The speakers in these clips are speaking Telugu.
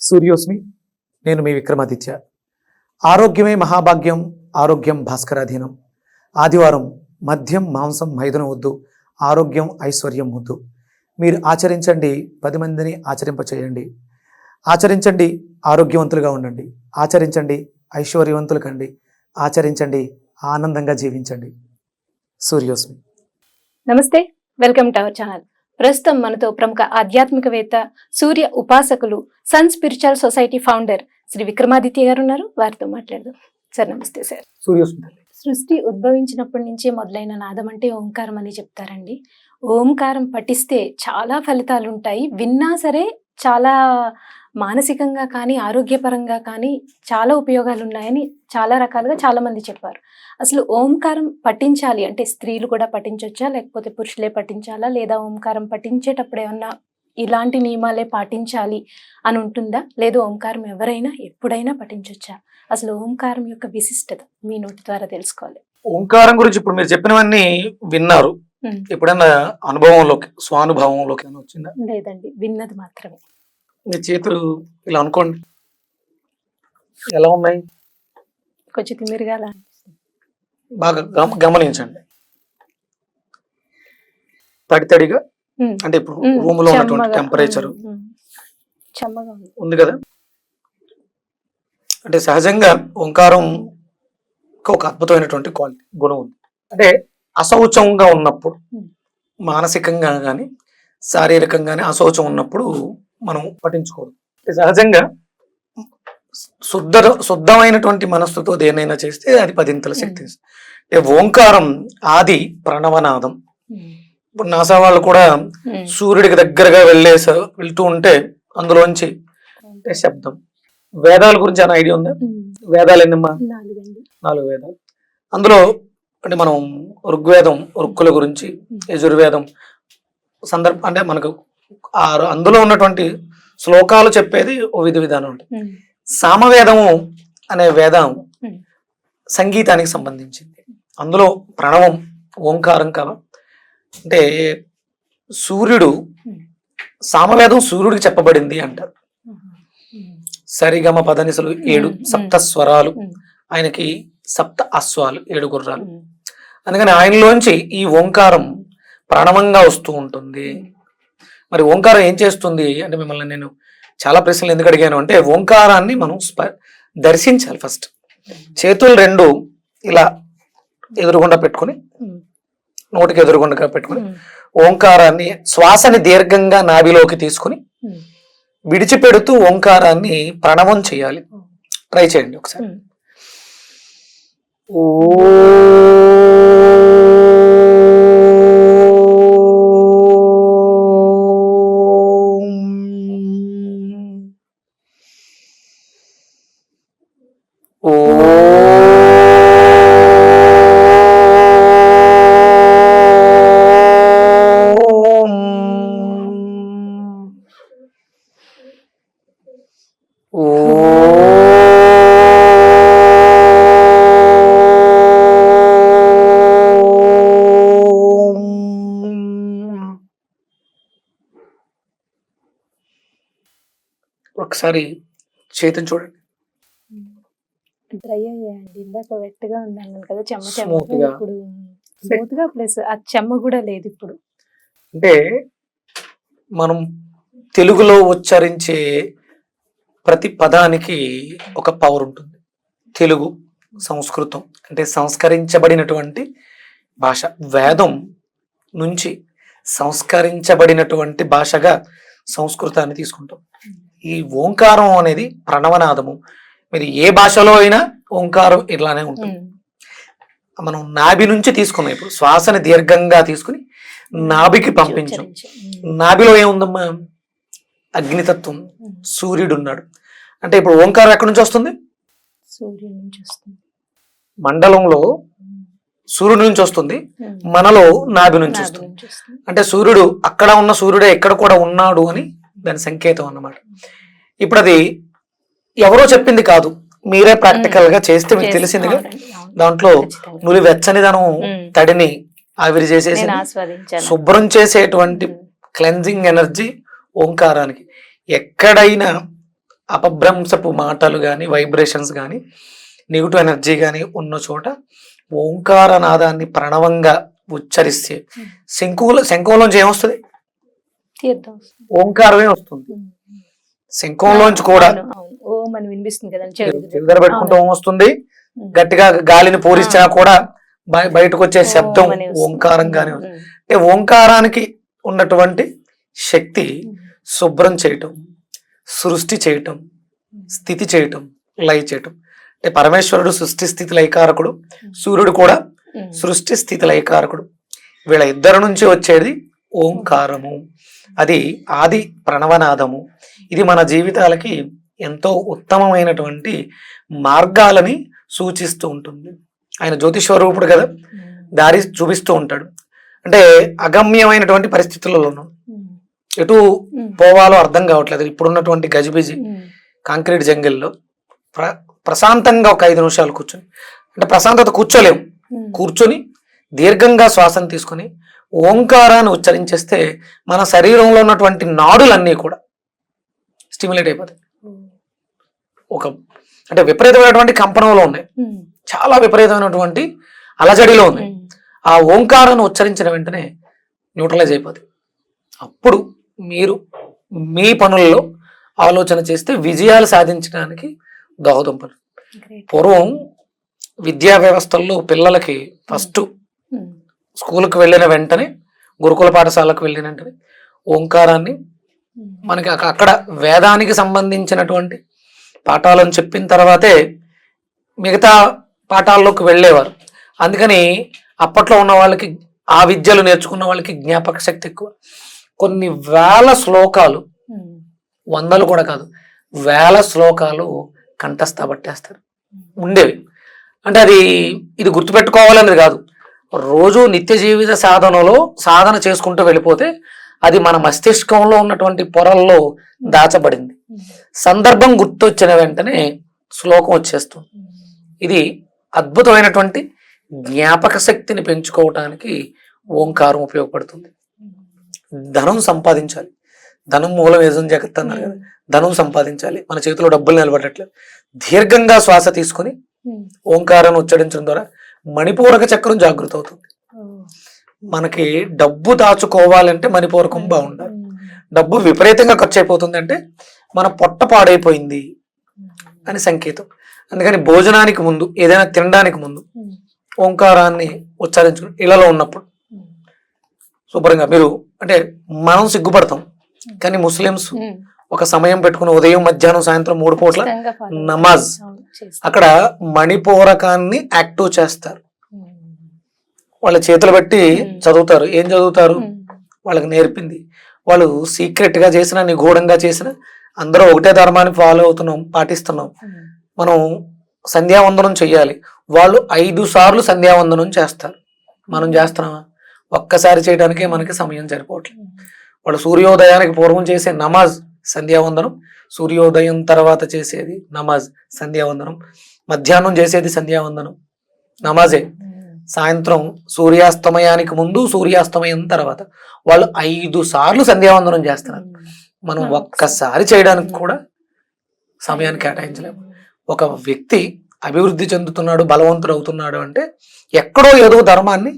సూర్యోస్మి. నేను మీ విక్రమాదిత్య. ఆరోగ్యమే మహాభాగ్యం, ఆరోగ్యం భాస్కరాధీనం. ఆదివారం మద్యం మాంసం మైదనం వద్దు, ఆరోగ్యం ఐశ్వర్యం వద్దు. మీరు ఆచరించండి, 10 మందిని ఆచరింపచేయండి. ఆచరించండి, ఆరోగ్యవంతులుగా ఉండండి. ఆచరించండి, ఐశ్వర్యవంతులు కండి. ఆచరించండి, ఆనందంగా జీవించండి. సూర్యోస్మి. నమస్తే, వెల్కమ్ టు అవర్ ఛానల్. ప్రస్తుతం మనతో ప్రముఖ ఆధ్యాత్మికవేత్త, సూర్య ఉపాసకులు, Sun Spiritual Society founder Shri Vikramaditya గారు ఉన్నారు. వారితో మాట్లాడదాం. సార్ నమస్తే. సార్, సూర్యోస్మి. సృష్టి ఉద్భవించినప్పటి నుంచే మొదలైన నాదం అంటే ఓంకారం అని చెప్తారండి. ఓంకారం పఠిస్తే చాలా ఫలితాలు ఉంటాయి. విన్నా సరే చాలా మానసికంగా కానీ ఆరోగ్యపరంగా కానీ చాలా ఉపయోగాలు ఉన్నాయని చాలా రకాలుగా చాలా మంది చెప్పారు. అసలు ఓంకారం పఠించాలి అంటే స్త్రీలు కూడా పఠించవచ్చా, లేకపోతే పురుషులే పఠించాలా, లేదా ఓంకారం పఠించేటప్పుడు ఏమన్నా ఇలాంటి నియమాలే పాటించాలి అని ఉంటుందా, లేదు ఓంకారం ఎవరైనా ఎప్పుడైనా పఠించవచ్చా? అసలు ఓంకారం యొక్క విశిష్టత మీ నోటి ద్వారా తెలుసుకోవాలి. ఓంకారం గురించి ఇప్పుడు మీరు చెప్పినవన్నీ విన్నారు. ఎప్పుడైనా అనుభవంలోకి, స్వానుభవంలోకి వచ్చిందా? లేదండి, విన్నది మాత్రమే. మీ చేతులు ఇలా అనుకోండి, ఎలా ఉన్నాయి? కొంచెం తిమిరిగా బాగా గమనించండి. తడిగా అంటే ఇప్పుడు రూమ్ లో ఉన్నటువంటి టెంపరేచర్ ఉంది కదా. అంటే సహజంగా ఓంకారం ఒక అద్భుతమైనటువంటి క్వాలిటీ, గుణం ఉంది. అంటే అశౌచంగా ఉన్నప్పుడు, మానసికంగా కానీ శారీరకంగానే అశౌచం ఉన్నప్పుడు మనం పఠించుకోవడం. సహజంగా శుద్ధమైనటువంటి మనస్సుతో దేనైనా చేస్తే అది 10 శక్తి. ఓంకారం ఆది ప్రణవనాదం. ఇప్పుడు నాసా వాళ్ళు కూడా సూర్యుడికి దగ్గరగా వెళ్తూ ఉంటే అందులోంచి శబ్దం. వేదాల గురించి ఏమైనా ఐడియా ఉందా? వేదాలు ఎన్నమ్మా? 4 వేదాలు. అందులో అంటే మనం ఋగ్వేదం ఋక్కుల గురించి, యజుర్వేదం సందర్భం అంటే మనకు అందులో ఉన్నటువంటి శ్లోకాలు చెప్పేది ఓ విధానం ఉంటుంది. సామవేదము అనే వేదం సంగీతానికి సంబంధించింది. అందులో ప్రణవం ఓంకారం కదా. అంటే సూర్యుడు, సామవేదం సూర్యుడికి చెప్పబడింది అంటారు. సరిగమ పదనిసలు 7 సప్త స్వరాలు, ఆయనకి 7 అశ్వాలు 7 గుర్రాలు. అందుకని ఆయనలోంచి ఈ ఓంకారం ప్రణవంగా వస్తూ ఉంటుంది. మరి ఓంకారం ఏం చేస్తుంది అంటే, మిమ్మల్ని నేను చాలా ప్రశ్నలు ఎందుకు అడిగాను అంటే, ఓంకారాన్ని మనం దర్శించాలి. ఫస్ట్ చేతులు 2 ఇలా ఎదురుగుండా పెట్టుకుని, నోటికి ఎదురుగుండగా పెట్టుకుని ఓంకారాన్ని, శ్వాసని దీర్ఘంగా నాభిలోకి తీసుకుని విడిచిపెడుతూ ఓంకారాన్ని ప్రణవం చేయాలి. ట్రై చేయండి ఒకసారి. ఓ ఒకసారి చేతిని చూడండి. డ్రై అయ్యాయండి. ఇందాక వెట్గా ఉందన్నాను కదా, చెమ్మగా. ఇప్పుడు స్మూత్ గా, ప్లస్ ఆ చెమ్మ కూడా లేదు ఇప్పుడు. అంటే మనం తెలుగులో ఉచ్చరించే ప్రతి పదానికి ఒక పవర్ ఉంటుంది. తెలుగు, సంస్కృతం అంటే సంస్కరించబడినటువంటి భాష. వేదం నుంచి సంస్కరించబడినటువంటి భాషగా సంస్కృతాన్ని తీసుకుంటాం. ఈ ఓంకారం అనేది ప్రణవనాదము. మీరు ఏ భాషలో అయినా ఓంకారం ఇట్లానే ఉంటుంది. మనం నాభి నుంచి తీసుకున్నాం. ఇప్పుడు శ్వాసని దీర్ఘంగా తీసుకుని నాభికి పంపించాం. నాభిలో ఏముందమ్మా? అగ్నితత్వం, సూర్యుడు ఉన్నాడు. అంటే ఇప్పుడు ఓంకారం ఎక్కడి నుంచి వస్తుంది? సూర్యుడి నుంచి వస్తుంది. మండలంలో సూర్యుడి నుంచి వస్తుంది, మనలో నాభి నుంచి వస్తుంది. అంటే సూర్యుడు అక్కడ ఉన్న సూర్యుడే ఇక్కడ కూడా ఉన్నాడు అని దాని సంకేతం అన్నమాట. ఇప్పుడు అది ఎవరో చెప్పింది కాదు, మీరే ప్రాక్టికల్ గా చేస్తే మీకు తెలిసిందిగా. దాంట్లో నువ్వు వెచ్చనిదనం తడిని ఆవిరి చేసేసి శుభ్రం చేసేటువంటి క్లెన్జింగ్ ఎనర్జీ ఓంకారానికి. ఎక్కడైనా అపభ్రంశపు మాటలు కానీ వైబ్రేషన్స్ కానీ నెగిటివ్ ఎనర్జీ కానీ ఉన్న చోట ఓంకార నాదాన్ని ప్రణవంగా ఉచ్చరిస్తే శంఖంలోంచి ఏమొస్తుంది? తీర్థం. ఓంకారమే వస్తుంది. శంఖంలోంచి కూడా ఓం అని వినిపిస్తుంది కదండి. చిల్లర పెట్టుకుంటూ వస్తుంది. గట్టిగా గాలిని పూరించినా కూడా బయటకు వచ్చే శబ్దం ఓంకారంగానే ఉంది. అంటే ఓంకారానికి ఉన్నటువంటి శక్తి శుభ్రం చేయటం, సృష్టి చేయటం, స్థితి చేయటం, లయ చేయటం. అంటే పరమేశ్వరుడు సృష్టి స్థితి లయకారకుడు, సూర్యుడు కూడా సృష్టి స్థితి లయకారకుడు. వీళ్ళ ఇద్దరి నుంచి వచ్చేది ఓంకారము. అది ఆది ప్రణవనాదము. ఇది మన జీవితాలకి ఎంతో ఉత్తమమైనటువంటి మార్గాలని సూచిస్తూ ఉంటుంది. ఆయన జ్యోతిష్వరూపుడు కదా, దారి చూపిస్తూ ఉంటాడు. అంటే అగమ్యమైనటువంటి పరిస్థితులలో ఉన్నాం, ఎటు పోవాలో అర్థం కావట్లేదు. ఇప్పుడున్నటువంటి గజిబిజి కాంక్రీట్ జంగిల్లో ప్రశాంతంగా ఒక 5 నిమిషాలు కూర్చొని, అంటే ప్రశాంతత కూర్చోలేము, కూర్చొని దీర్ఘంగా శ్వాసను తీసుకొని ఓంకారాన్ని ఉచ్చరించేస్తే మన శరీరంలో ఉన్నటువంటి నాడులన్నీ కూడా స్టిమ్యులేట్ అయిపోతాయి. ఒక అంటే విపరీతమైనటువంటి కంపనంలో ఉన్నాయి, చాలా విపరీతమైనటువంటి అలజడిలో ఉన్నాయి. ఆ ఓంకారాన్ని ఉచ్చరించిన వెంటనే న్యూట్రలైజ్ అయిపోతుంది. అప్పుడు మీరు మీ పనుల్లో ఆలోచన చేస్తే విజయాలు సాధించడానికి దోహదంపలు. పూర్వం విద్యా వ్యవస్థల్లో పిల్లలకి ఫస్ట్ స్కూల్కి వెళ్ళిన వెంటనే, గురుకుల పాఠశాలకు వెళ్ళిన వెంటనే ఓంకారాన్ని మనకి అక్కడ వేదానికి సంబంధించినటువంటి పాఠాలను చెప్పిన తర్వాతే మిగతా పాఠాల్లోకి వెళ్ళేవారు. అందుకని అప్పట్లో ఉన్న వాళ్ళకి, ఆ విద్యలు నేర్చుకున్న వాళ్ళకి జ్ఞాపక శక్తి ఎక్కువ. కొన్ని వేల శ్లోకాలు, 100 కూడా కాదు, 1000 శ్లోకాలు కంఠస్థ పట్టేస్తారు ఉండేవి. అంటే ఇది గుర్తుపెట్టుకోవాలనేది కాదు, రోజు నిత్య జీవిత సాధనలో సాధన చేసుకుంటూ వెళ్ళిపోతే అది మన మస్తిష్కంలో ఉన్నటువంటి పొరల్లో దాచబడింది. సందర్భం గుర్తొచ్చిన వెంటనే శ్లోకం వచ్చేస్తుంది. ఇది అద్భుతమైనటువంటి జ్ఞాపక శక్తిని పెంచుకోవటానికి ఓంకారం ఉపయోగపడుతుంది. ధనం సంపాదించాలి, ధనం మూలం ఏజం జగత్ అన్నారు కదా, ధనం సంపాదించాలి, మన చేతిలో డబ్బులు నిలబడట్లేదు. దీర్ఘంగా శ్వాస తీసుకొని ఓంకారాన్ని ఉచ్చరించడం ద్వారా మణిపూరక చక్రం జాగృత అవుతుంది. మనకి డబ్బు దాచుకోవాలంటే మణిపూరకం బాగుండాలి. డబ్బు విపరీతంగా ఖర్చు అయిపోతుంది అంటే మన పొట్ట పాడైపోయింది అని సంకేతం. అందుకని భోజనానికి ముందు, ఏదైనా తినడానికి ముందు ఓంకారాన్ని ఉచ్చరించుకుని ఇళ్లలో ఉన్నప్పుడు శుభ్రంగా మీరు, అంటే మనం సిగ్గుపడతాం కానీ ముస్లిమ్స్ ఒక సమయం పెట్టుకుని ఉదయం మధ్యాహ్నం సాయంత్రం 3 పూట్ల నమాజ్, అక్కడ మణిపూరకాన్ని యాక్టివ్ చేస్తారు. వాళ్ళ చేతులు పెట్టి చదువుతారు. ఏం చదువుతారు? వాళ్ళకి నేర్పింది. వాళ్ళు సీక్రెట్ గా చేసిన, నిగూఢంగా చేసిన, అందరూ ఒకటే ధర్మాన్ని ఫాలో అవుతున్నాం, పాటిస్తున్నాం. మనం సంధ్యావందనం చెయ్యాలి, వాళ్ళు 5 సార్లు సంధ్యావందనం చేస్తారు. మనం చేస్తున్నామా? ఒక్కసారి చేయడానికే మనకి సమయం సరిపోవట్లేదు. వాళ్ళు సూర్యోదయానికి పూర్వం చేసే నమాజ్ సంధ్యావందనం, సూర్యోదయం తర్వాత చేసేది నమాజ్ సంధ్యావందనం, మధ్యాహ్నం చేసేది సంధ్యావందనం నమాజే, సాయంత్రం సూర్యాస్తమయానికి ముందు, సూర్యాస్తమయం తర్వాత వాళ్ళు 5 సార్లు సంధ్యావందనం చేస్తున్నారు. మనం ఒక్కసారి చేయడానికి కూడా సమయాన్ని కేటాయించలేము. ఒక వ్యక్తి అభివృద్ధి చెందుతున్నాడు, బలవంతుడు అవుతున్నాడు అంటే ఎక్కడో ఏదో ధర్మాన్ని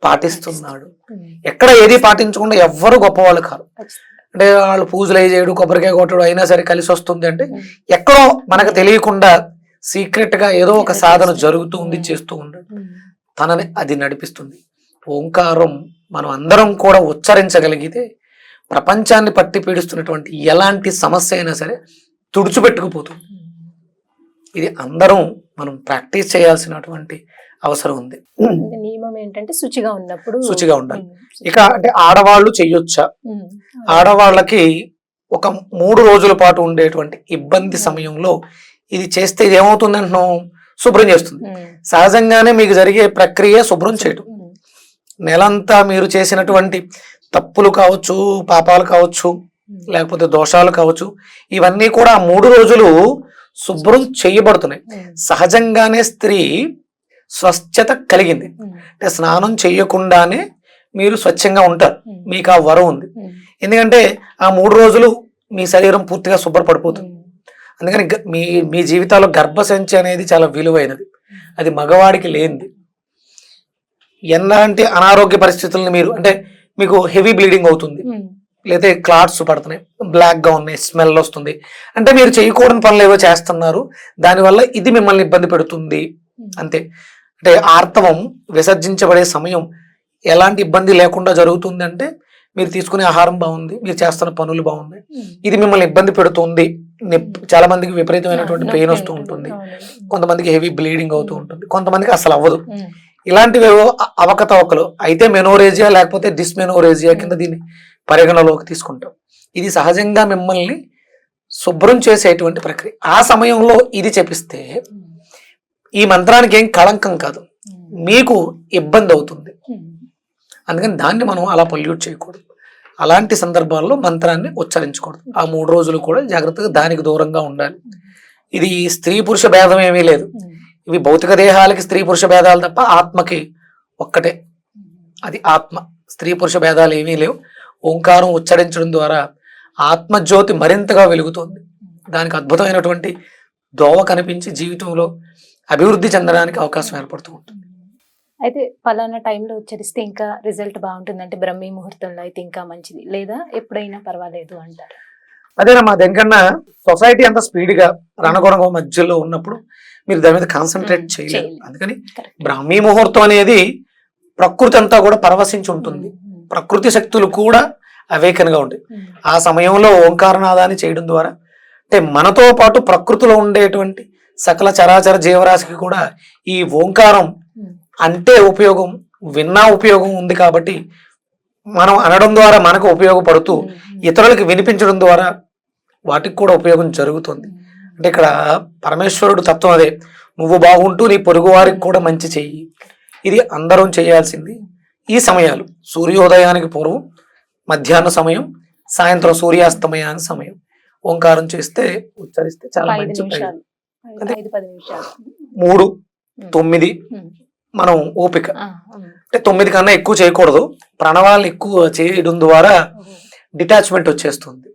పాటిస్తున్నాడు. ఎక్కడ ఏది పాటించకుండా ఎవ్వరు గొప్పవాళ్ళు కాదు. అంటే వాళ్ళు పూజలు చేయడు, కొబ్బరికాయ కొట్టడు, అయినా సరే కలిసి వస్తుంది అంటే ఎక్కడో మనకు తెలియకుండా సీక్రెట్ గా ఏదో ఒక సాధన జరుగుతూ ఉంది, చేస్తూ ఉన్నాడు. తనని అది నడిపిస్తుంది. ఓంకారం మనం అందరం కూడా ఉచ్చరించగలిగితే ప్రపంచాన్ని పట్టి పీడిస్తున్నటువంటి ఎలాంటి సమస్య అయినా సరే తుడిచిపెట్టుకుపోతుంది. ఇది అందరం మనం ప్రాక్టీస్ చేయాల్సినటువంటి అవసరం ఉంది. నియమం ఏంటంటే శుచిగా ఉన్నప్పుడు శుచిగా ఉండాలి. ఇక అంటే ఆడవాళ్ళు చెయ్యొచ్చా? ఆడవాళ్ళకి ఒక 3 రోజుల పాటు ఉండేటువంటి ఇబ్బంది సమయంలో ఇది చేస్తే ఇది ఏమవుతుంది అంటున్నాం? శుభ్రం చేస్తుంది. సహజంగానే మీకు జరిగే ప్రక్రియ శుభ్రం చేయడం. నెలంతా మీరు చేసినటువంటి తప్పులు కావచ్చు, పాపాలు కావచ్చు, లేకపోతే దోషాలు కావచ్చు, ఇవన్నీ కూడా 3 రోజులు శుభ్రం చేయబడుతున్నాయి. సహజంగానే స్త్రీ స్వచ్ఛత కలిగింది అంటే స్నానం చేయకుండానే మీరు స్వచ్ఛంగా ఉంటారు, మీకు ఆ వరం ఉంది. ఎందుకంటే ఆ 3 రోజులు మీ శరీరం పూర్తిగా శుభ్రపడిపోతుంది. అందుకని మీ మీ జీవితాల్లో గర్భసంచి అనేది చాలా విలువైనది, అది మగవాడికి లేనిది. ఎలాంటి అనారోగ్య పరిస్థితులను మీరు అంటే మీకు హెవీ బ్లీడింగ్ అవుతుంది, లేదా క్లాట్స్ పడుతున్నాయి, బ్లాక్ గా ఉన్నాయి, స్మెల్ వస్తుంది, అంటే మీరు చేయకూడని పనులు ఏవో చేస్తున్నారు, దానివల్ల ఇది మిమ్మల్ని ఇబ్బంది పెడుతుంది అంతే. అంటే ఆర్తవం విసర్జించబడే సమయం ఎలాంటి ఇబ్బంది లేకుండా జరుగుతుంది అంటే మీరు తీసుకునే ఆహారం బాగుంది, మీరు చేస్తున్న పనులు బాగున్నాయి, ఇది మిమ్మల్ని ఇబ్బంది పెడుతుంది. చాలా మందికి విపరీతమైనటువంటి పెయిన్ వస్తూ ఉంటుంది, కొంతమందికి హెవీ బ్లీడింగ్ అవుతూ ఉంటుంది, కొంతమందికి అసలు అవ్వదు. ఇలాంటివేవో అవకతవకలు అయితే మెనోరేజియా లేకపోతే డిస్మెనోరేజియా కింద దీన్ని పరిగణలోకి తీసుకుంటాం. ఇది సహజంగా మిమ్మల్ని శుభ్రం చేసేటువంటి ప్రక్రియ. ఆ సమయంలో ఇది చెప్పిస్తే ఈ మంత్రానికి ఏం కళంకం కాదు, మీకు ఇబ్బంది అవుతుంది, అందుకని దాన్ని మనం అలా పొల్యూట్ చేయకూడదు. అలాంటి సందర్భాల్లో మంత్రాన్ని ఉచ్చరించకూడదు. ఆ 3 రోజులు కూడా జాగ్రత్తగా దానికి దూరంగా ఉండాలి. ఇది స్త్రీ పురుష భేదం ఏమీ లేదు, ఇవి భౌతిక దేహాలకి స్త్రీ పురుష భేదాలు తప్ప ఆత్మకి ఒక్కటే, అది ఆత్మ. స్త్రీ పురుష భేదాలు ఏమీ లేవు. ఓంకారం ఉచ్చరించడం ద్వారా ఆత్మజ్యోతి మరింతగా వెలుగుతుంది, దానికి అద్భుతమైనటువంటి దోవ కనిపించి జీవితంలో అభివృద్ధి చెందడానికి అవకాశం ఏర్పడుతూ ఉంటుంది. అయితే పలానా టైంలో ఉచ్చరిస్తే ఇంకా రిజల్ట్ బాగుంటుంది అంటే బ్రహ్మీ ముహూర్తంలో అయితే ఇంకా మంచిది, లేదా ఎప్పుడైనా పర్వాలేదు అంటారు? అదేనమ్మా, దానికన్నా సొసైటీ అంత స్పీడ్ గా రణగొణగ మధ్యలో ఉన్నప్పుడు మీరు దాని మీద కాన్సన్ట్రేట్ చేయలేరు. అందుకని బ్రాహ్మీ ముహూర్తం అనేది ప్రకృతి అంతా కూడా పరవశించి ఉంటుంది, ప్రకృతి శక్తులు కూడా అవేకనగా ఉంటాయి. ఆ సమయంలో ఓంకారనాదాన్ని చేయడం ద్వారా అంటే మనతో పాటు ప్రకృతిలో ఉండేటువంటి సకల చరాచర జీవరాశికి కూడా ఈ ఓంకారం అంటే ఉపయోగం, విన్నా ఉపయోగం ఉంది. కాబట్టి మనం అనడం ద్వారా మనకు ఉపయోగపడుతూ ఇతరులకు వినిపించడం ద్వారా వాటికి కూడా ఉపయోగం జరుగుతుంది. అంటే ఇక్కడ పరమేశ్వరుడు తత్వం అదే, నువ్వు బాగుంటూ నీ పొరుగు వారికి కూడా మంచి చెయ్యి. ఇది అందరం చేయాల్సింది. ఈ సమయాలు సూర్యోదయానికి పూర్వం, మధ్యాహ్న సమయం, సాయంత్రం సూర్యాస్తమయానికి సమయం ఓంకారం చేస్తే ఉచ్చరిస్తే చాలా మంచి 3, 9 మనం ఓపిక అంటే 9 కన్నా ఎక్కువ చేయకూడదు. ప్రణవాలను ఎక్కువ చేయడం ద్వారా డిటాచ్మెంట్ వచ్చేస్తుంది,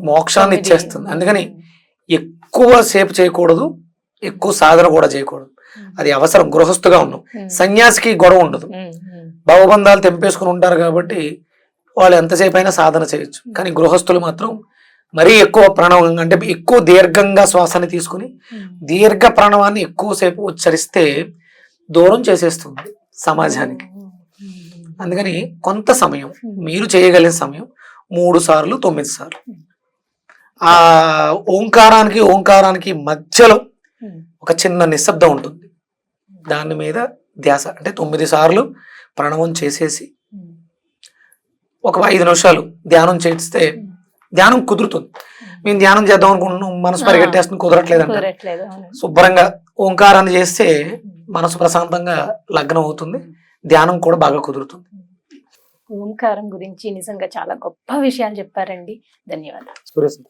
మోక్షాన్ని ఇచ్చేస్తుంది. అందుకని ఎక్కువ సేపు చేయకూడదు, ఎక్కువ సాధన కూడా చేయకూడదు. అది అవసరం. గృహస్థుగా ఉన్నాం, సన్యాసికి గొడవ ఉండదు, భవబంధాలు తెంపేసుకుని ఉంటారు కాబట్టి వాళ్ళు ఎంతసేపు అయినా సాధన చేయొచ్చు. కానీ గృహస్థులు మాత్రం మరీ ఎక్కువ ప్రణవం అంటే ఎక్కువ దీర్ఘంగా శ్వాసని తీసుకుని దీర్ఘ ప్రణవాన్ని ఎక్కువసేపు ఉచ్చరిస్తే దూరం చేసేస్తుంది సమాజానికి. అందుకని కొంత సమయం మీరు చేయగలిగిన సమయం 3 సార్లు 9 సార్లు ఆ ఓంకారానికి మధ్యలో ఒక చిన్న నిశ్శబ్దం ఉంటుంది, దాని మీద ధ్యాస. అంటే 9 సార్లు ప్రణవం చేసేసి ఒక 5 నిమిషాలు ధ్యానం చేస్తే ధ్యానం కుదురుతుంది. మేము ధ్యానం చేద్దాం అనుకుంటున్నాం, మనసు పరిగెట్టేస్తుంది, కుదరట్లేదంట. శుభ్రంగా ఓంకారాన్ని చేస్తే మనసు ప్రశాంతంగా లగ్నం అవుతుంది, ధ్యానం కూడా బాగా కుదురుతుంది. ఓంకారం గురించి నిజంగా చాలా గొప్ప విషయాలు చెప్పారండి. ధన్యవాదాలు.